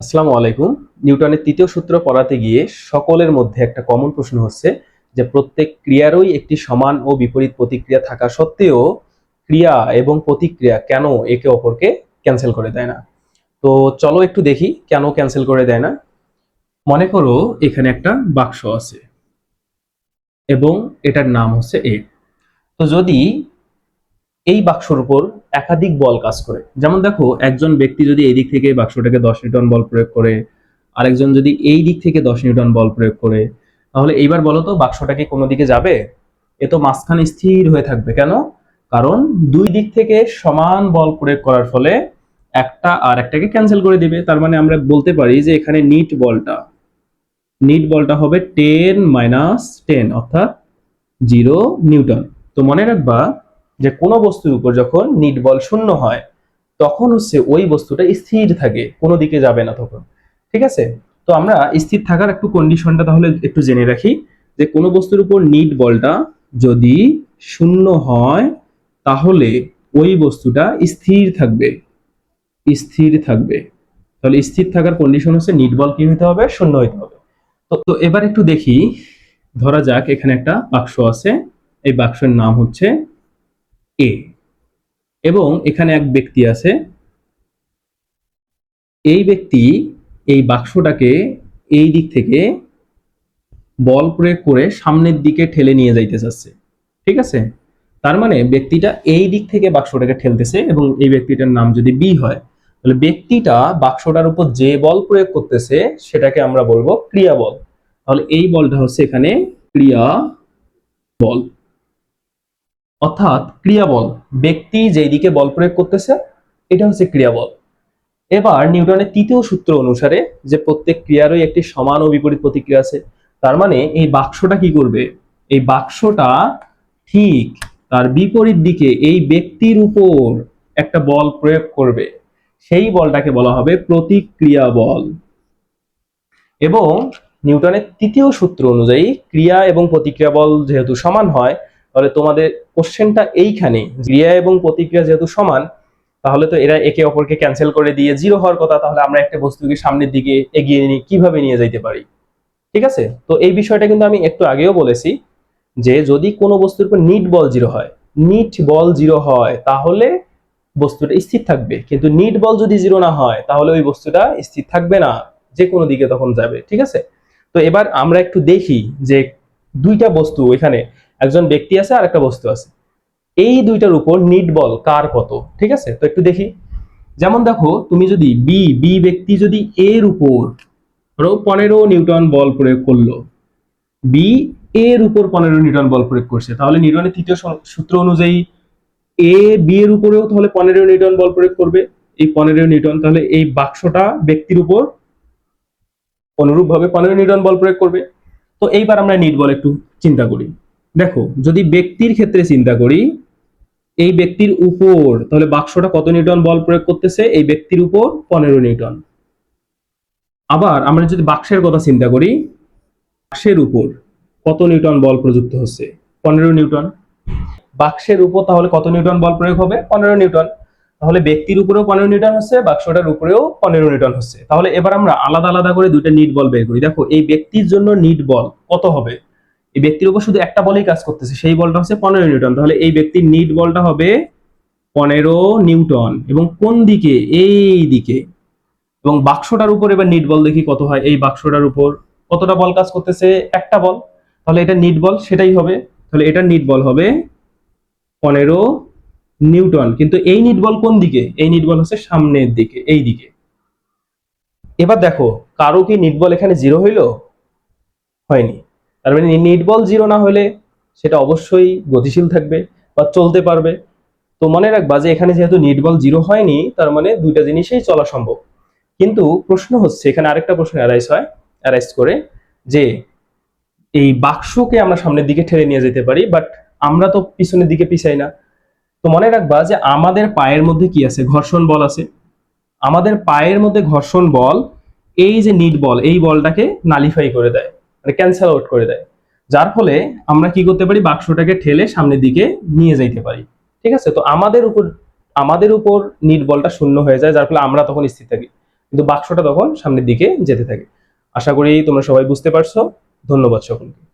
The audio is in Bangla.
আসসালামু আলাইকুম। নিউটনের তৃতীয় সূত্র পড়াতে গিয়ে সকলের মধ্যে একটা কমন প্রশ্ন হচ্ছে যে প্রত্যেক ক্রিয়ারই একটি সমান ও বিপরীত প্রতিক্রিয়া থাকা সত্ত্বেও ক্রিয়া এবং প্রতিক্রিয়া কেন একে অপরকে ক্যান্সেল করে দেয় না। তো চলো একটু দেখি কেন ক্যান্সেল করে দেয় না। মনে করো এখানে একটা বাক্স আছে এবং এটার নাম হচ্ছে এ। তো যদি এই বাক্সর উপর একাধিক বল কাজ করে, যেমন দেখো একজন ব্যক্তি যদি এই দিক থেকে বাক্সটাকে 10 নিউটন বল প্রয়োগ করে, আরেকজন যদি এই দিক থেকে 10 নিউটন বল প্রয়োগ করে, তাহলে এইবার বলো তো বাক্সটা কি কোনো দিকে যাবে? এ তো মাঝখানে স্থির হয়ে থাকবে। কেন? কারণ দুই দিক থেকে সমান বল প্রয়োগ করার ফলে একটা আর একটাকে ক্যান্সেল করে দিবে। তার মানে আমরা বলতে পারি যে এখানে নিট বলটা হবে 10 - 10 অর্থাৎ 0 নিউটন। তো মনে রাখবা যে কোনো বস্তুর উপর যখন নিট বল শূন্য হয় তখন হচ্ছে ওই বস্তুটা স্থির থাকে, কোনো দিকে যাবে না তখন। ঠিক আছে? তো আমরা স্থির থাকার একটু কন্ডিশনটা তাহলে একটু জেনে রাখি যে কোনো বস্তুর উপর নিট বলটা যদি শূন্য হয় তাহলে ওই বস্তুটা স্থির থাকবে। তাহলে স্থির থাকার কন্ডিশন হচ্ছে নিট বল কি হতে হবে? শূন্য হতে হবে। তো এবার একটু দেখি, ধরা যাক এখানে একটা বাক্স আছে, এই বাক্সের নাম হচ্ছে এ, এবং এখানে এক ব্যক্তি আছে। এই ব্যক্তি এই বাক্সটাকে এই দিক থেকে বল প্রয়োগ করে সামনের দিকে ঠেলে নিয়ে যাইতে চাচ্ছে। ঠিক আছে? তার মানে ব্যক্তিটা এই দিক থেকে বাক্সটাকে ঠেলতেছে এবং এই ব্যক্তিটার নাম যদি বি হয়, তাহলে ব্যক্তিটা বাক্সটার উপর যে বল প্রয়োগ করতেছে সেটাকে আমরা বলবো ক্রিয়া বল। তাহলে এই বলটা হচ্ছে এখানে ক্রিয়া বল, অর্থাৎ ক্রিয়া বল, ব্যক্তি যেই দিকে বল প্রয়োগ করতেছে এটা হচ্ছে ক্রিয়া বল। এবার নিউটনের তৃতীয় সূত্র অনুসারে যে প্রত্যেক ক্রিয়ারই একটি সমান ও বিপরীত প্রতিক্রিয়া আছে, তার মানে এই বাক্সটা কি করবে? এই বাক্সটা ঠিক তার বিপরীত দিকে এই ব্যক্তির উপর একটা বল প্রয়োগ করবে, সেই বলটাকে বলা হবে প্রতিক্রিয়া বল। এবং নিউটনের তৃতীয় সূত্র অনুযায়ী ক্রিয়া এবং প্রতিক্রিয়া বল যেহেতু সমান হয়, তাহলে তোমাদের কোশ্চেনটা এইখানে, ক্রিয়া এবং প্রতিক্রিয়া যেহেতু সমান, তাহলে তো এরা একে অপরকে ক্যান্সেল করে দিয়ে জিরো হওয়ার কথা। তাহলে আমরা একটা বস্তুকে সামনের দিকে এগিয়ে নিয়ে কিভাবে নিয়ে যাইতে পারি? ঠিক আছে? তো এই বিষয়টা কিন্তু আমি একটু আগেও বলেছি যে যদি কোনো বস্তুর উপর নিট বল জিরো হয় তাহলে বস্তুটা স্থির থাকবে, কিন্তু নিট বল যদি জিরো না হয় তাহলে ওই বস্তুটা স্থির থাকবে না, যে কোনো দিকে তখন যাবে। ঠিক আছে? তো এবার আমরা একটু দেখি যে দুইটা বস্তু, এখানে একজন ব্যক্তি আছে আর একটা বস্তু আছে, এই দুইটার উপর নিট বল কার কত। ঠিক আছে? তো একটু দেখি। যেমন দেখো তুমি যদি বি ব্যক্তি যদি এর উপর ধরো 15 নিউটন বল প্রয়োগ করলো, বি এর উপর 15 নিউটন বল প্রয়োগ করছে, তাহলে নিউটনের তৃতীয় সূত্র অনুযায়ী এ বি এর উপরেও তাহলে 15 নিউটন বল প্রয়োগ করবে, এই 15 নিউটন। তাহলে এই বাক্সটা ব্যক্তির উপর অনুরূপভাবে 15 নিউটন বল প্রয়োগ করবে। তো এইবার আমরা নিট বল একটু চিন্তা করি। দেখো যদি ব্যক্তির ক্ষেত্রে চিন্তা করি, এই ব্যক্তির উপর তাহলে বাক্সটা কত নিউটন বল প্রয়োগ করতেছে? এই ব্যক্তির উপর 15 নিউটন। আবার আমরা যদি বাক্সের কথা চিন্তা করি, বাক্সের উপর কত নিউটন বল প্রযুক্ত হচ্ছে? 15 নিউটন। বাক্সের উপর তাহলে কত নিউটন বল প্রয়োগ হবে? 15 নিউটন। তাহলে ব্যক্তির উপরেও 15 নিউটন হচ্ছে, বাক্সটার উপরেও 15 নিউটন হচ্ছে। তাহলে এবার আমরা আলাদা আলাদা করে দুইটা নিট বল বের করি। দেখো এই ব্যক্তির জন্য নিট বল কত হবে? এই ব্যক্তির উপর শুধু একটা বলই কাজ করতেছে, সেই বলটা হচ্ছে 15 নিউটন। তাহলে এই ব্যক্তির নিট বলটা হবে 15 নিউটন, এবং কোন দিকে? এই দিকে। এবং বাক্সটার উপর এবার নিট বল দেখি কত হয়। এই বাক্সটার উপর কতটা বল কাজ করতেছে? একটা বল। তাহলে এটা নিট বল সেটাই হবে। তাহলে এটার নিট বল হবে 15 নিউটন, কিন্তু এই নিট বল কোন দিকে? এই নিট বল হচ্ছে সামনের দিকে, এই দিকে। এবার দেখো কারো কি নিট বল এখানে জিরো হইলো? হয়নি। তার মানে নিট বল জিরো না হলে সেটা অবশ্যই গতিশীল থাকবে বা চলতে পারবে। তো মনে রাখবা যে এখানে যেহেতু নিট বল জিরো হয়নি, তার মানে দুইটা জিনিসই চলা সম্ভব। কিন্তু প্রশ্ন হচ্ছে এখানে আরেকটা প্রশ্ন অ্যারাইজ করে যে এই বাক্সকে আমরা সামনের দিকে ঠেলে নিয়ে যেতে পারি, বাট আমরা তো পিছনের দিকে পিছাই না। তো মনে রাখবা যে আমাদের পায়ের মধ্যে কি আছে? ঘর্ষণ বল আছে। আমাদের পায়ের মধ্যে ঘর্ষণ বল এই যে নিট বল, এই বলটাকে নালিফাই করে দেয়, মানে ক্যান্সেল আউট করে দেয়। যার ফলে আমরা কি করতে পারি? বাক্সটাকে ঠেলে সামনের দিকে নিয়ে যাইতে পারি। ঠিক আছে? তো আমাদের উপর নিট বলটা শূন্য হয়ে যায়, যার ফলে আমরা তখন স্থির থাকি। কিন্তু বাক্সটা তখন সামনের দিকে যেতে থাকে। আশা করি তোমরা সবাই বুঝতে পারছো। ধন্যবাদ সকলকে।